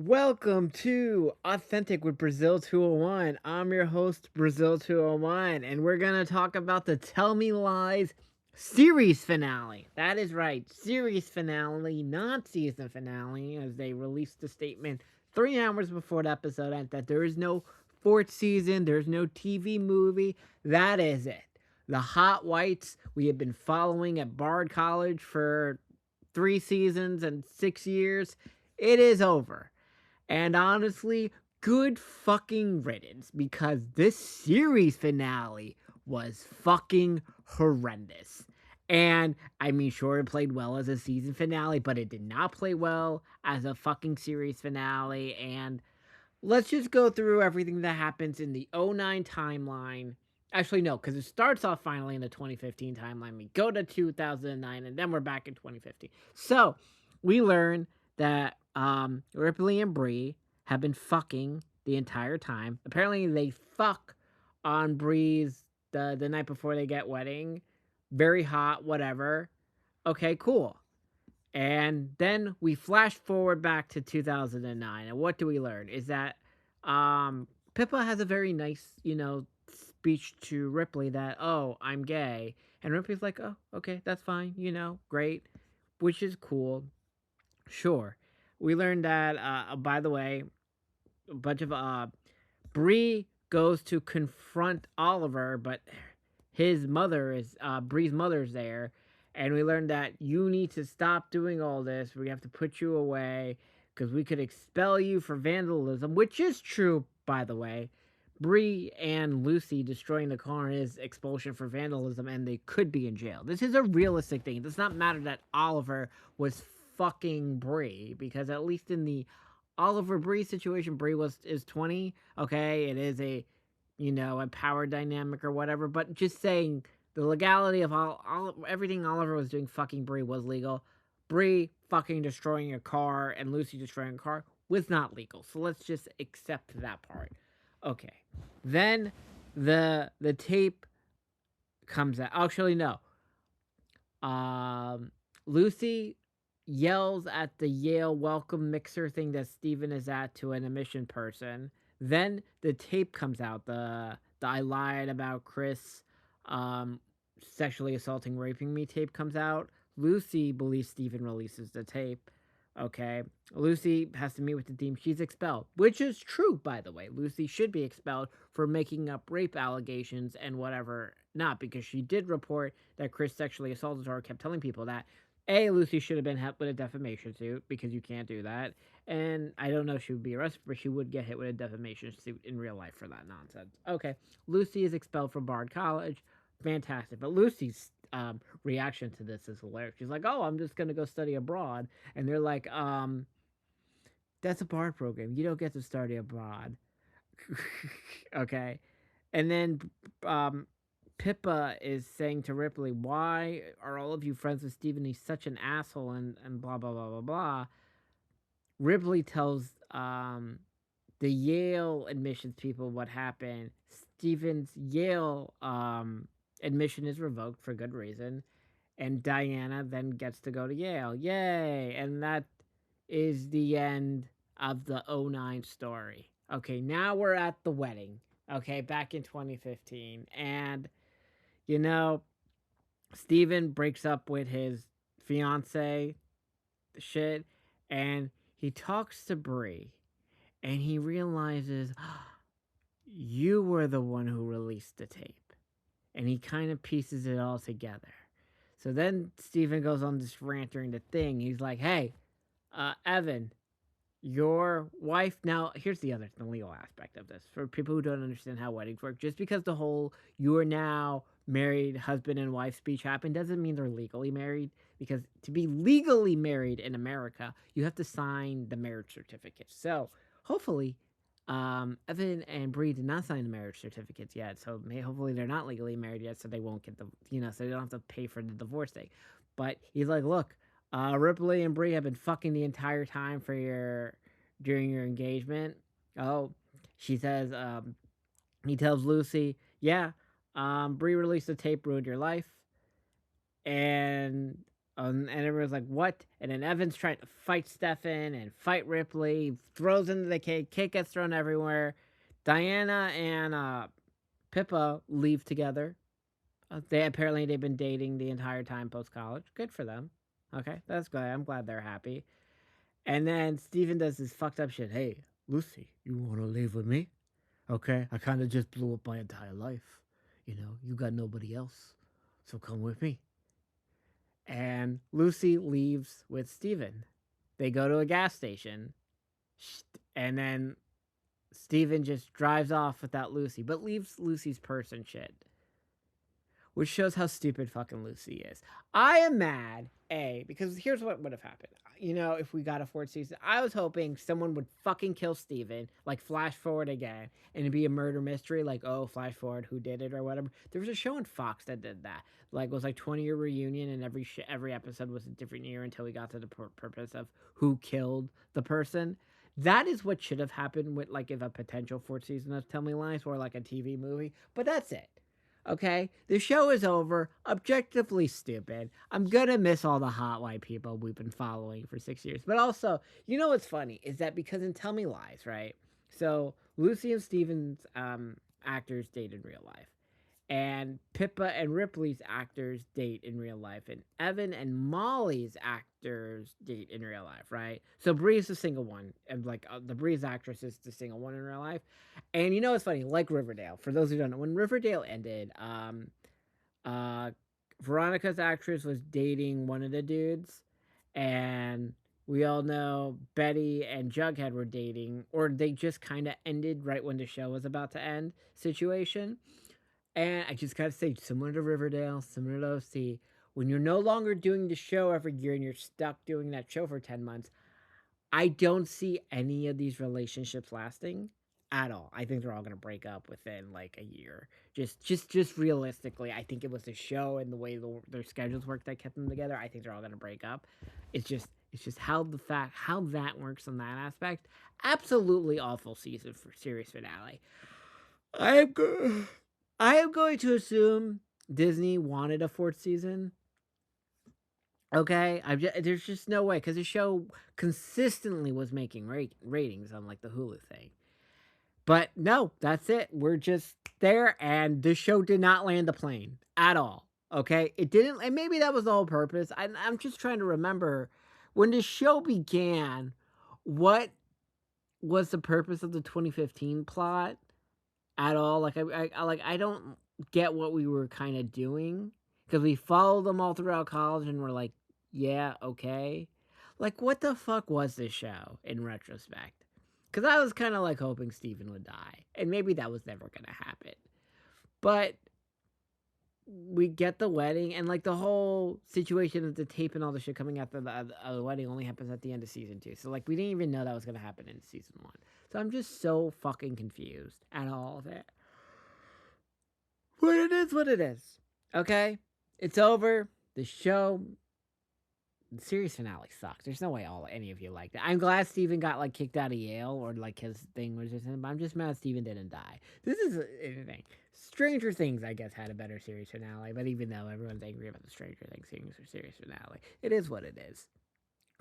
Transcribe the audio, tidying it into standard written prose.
Welcome to Authentic with Brazil 201. I'm your host, Brazil 201, and we're going to talk about the Tell Me Lies series finale. That is right, series finale, not season finale, as they released a statement 3 hours before the episode ended that there is no fourth season, there's no TV movie. That is it. The Hot Whites we have been following at Bard College for 3 seasons and 6 years. It is over. And honestly, good fucking riddance because this series finale was fucking horrendous. And I mean, sure, it played well as a season finale, but it did not play well as a fucking series finale. And let's just go through everything that happens in the '09 timeline. Actually, no, because it starts off finally in the 2015 timeline. We go to 2009, and then we're back in 2015. So we learn that Ripley and Bree have been fucking the entire time. Apparently, they fuck on Bree's the night before they get wedding. Very hot, whatever. Okay, cool. And then we flash forward back to 2009. And what do we learn? Is that Pippa has a very nice, speech to Ripley that, oh, I'm gay. And Ripley's like, oh, okay, that's fine, great, which is cool. Sure. We learned that, by the way, a bunch of Bree goes to confront Oliver, but his mother is Bree's mother's there, and we learned that you need to stop doing all this. We have to put you away because we could expel you for vandalism, which is true, by the way. Bree and Lucy destroying the car is expulsion for vandalism, and they could be in jail. This is a realistic thing. It does not matter that Oliver was fucking Bree, because at least in the Oliver Bree situation, Bree is 20. Okay, it is a power dynamic or whatever. But just saying the legality of everything Oliver was doing, fucking Bree was legal. Bree fucking destroying a car and Lucy destroying a car was not legal. So let's just accept that part. Okay. Then the tape comes out. Actually, no. Lucy yells at the Yale welcome mixer thing that Steven is at to an admission person. Then the tape comes out. The I lied about Chris sexually assaulting, raping me tape comes out. Lucy believes Steven releases the tape. Okay. Lucy has to meet with the team. She's expelled, which is true, by the way. Lucy should be expelled for making up rape allegations and whatever not, because she did report that Chris sexually assaulted her, kept telling people that. Lucy should have been hit with a defamation suit because you can't do that. And I don't know if she would be arrested, but she would get hit with a defamation suit in real life for that nonsense. Okay. Lucy is expelled from Bard College. Fantastic. But Lucy's reaction to this is hilarious. She's like, oh, I'm just going to go study abroad. And they're like, that's a Bard program. You don't get to study abroad. Okay. And then Pippa is saying to Ripley, why are all of you friends with Steven? He's such an asshole and blah, blah, blah, blah, blah. Ripley tells the Yale admissions people what happened. Steven's Yale admission is revoked for good reason. And Diana then gets to go to Yale. Yay! And that is the end of the '09 story. Okay, now we're at the wedding. Okay, back in 2015. And, Steven breaks up with his fiance, shit, and he talks to Bree, and he realizes, you were the one who released the tape. And he kind of pieces it all together. So then Steven goes on this rant during the thing. He's like, hey, Evan, your wife. Now, here's the legal aspect of this. For people who don't understand how weddings work, just because the whole you are now married husband and wife speech happened doesn't mean they're legally married. Because to be legally married in America, you have to sign the marriage certificate. So hopefully, Evan and Bree did not sign the marriage certificates yet. So hopefully they're not legally married yet, so they won't get so they don't have to pay for the divorce thing. But he's like, look, Ripley and Bree have been fucking the entire time during your engagement. Oh, she says, he tells Lucy, yeah, Bree released the tape, ruined your life. And And everyone's like, what? And then Evan's trying to fight Stefan and fight Ripley, throws into the cake, cake gets thrown everywhere. Diana and Pippa leave together. They've been dating the entire time post college. Good for them. Okay, that's good. I'm glad they're happy. And then Steven does this fucked up shit. Hey, Lucy, you want to leave with me? Okay, I kind of just blew up my entire life. You got nobody else, so come with me. And Lucy leaves with Steven. They go to a gas station, and then Steven just drives off without Lucy, but leaves Lucy's purse and shit. Which shows how stupid fucking Lucy is. I am mad, because here's what would have happened. If we got a fourth season, I was hoping someone would fucking kill Steven, like flash forward again, and it'd be a murder mystery, like, oh, flash forward, who did it or whatever. There was a show on Fox that did that. Like, it was like 20-year reunion, and every episode was a different year until we got to the purpose of who killed the person. That is what should have happened with, like, if a potential fourth season of Tell Me Lies or like a TV movie. But that's it. Okay, the show is over. Objectively stupid. I'm gonna miss all the hot white people we've been following for 6 years. But also, what's funny is that because in Tell Me Lies, right? So Lucy and Steven's actors date in real life, and Pippa and Ripley's actors date in real life, and Evan and Molly's actors date in real life, right? So Bree's the single one, and like the Bree's actress is the single one in real life. And it's funny, like Riverdale. For those who don't know, when Riverdale ended, uh, Veronica's actress was dating one of the dudes, and we all know Betty and Jughead were dating, or they just kind of ended right when the show was about to end. Situation. And I just gotta say, similar to Riverdale, similar to OC, when you're no longer doing the show every year and you're stuck doing that show for 10 months, I don't see any of these relationships lasting at all. I think they're all gonna break up within like a year. Just realistically, I think it was the show and the way their schedules work that kept them together. I think they're all gonna break up. It's just how that works on that aspect. Absolutely awful season for series finale. I am good. I am going to assume Disney wanted a fourth season. Okay, there's just no way because the show consistently was making ratings on like the Hulu thing. But no, that's it. We're just there, and the show did not land the plane at all. Okay, it didn't, and maybe that was the whole purpose. I'm just trying to remember when the show began. What was the purpose of the 2015 plot? At all. Like I don't get what we were kind of doing because we followed them all throughout college and we're like, yeah, okay. Like what the fuck was this show in retrospect? Because I was kind of like hoping Steven would die, and maybe that was never gonna happen. But we get the wedding, and like the whole situation of the tape and all the shit coming after the wedding only happens at the end of season 2. So like we didn't even know that was gonna happen in season 1. So I'm just so fucking confused at all of it. But it is what it is. Okay, it's over. The show, the series finale sucks. There's no way any of you liked it. I'm glad Steven got like kicked out of Yale or like his thing was just. But I'm just mad Steven didn't die. This is anything. Stranger Things, I guess, had a better series finale. But even though everyone's angry about the Stranger Things series finale, it is what it is.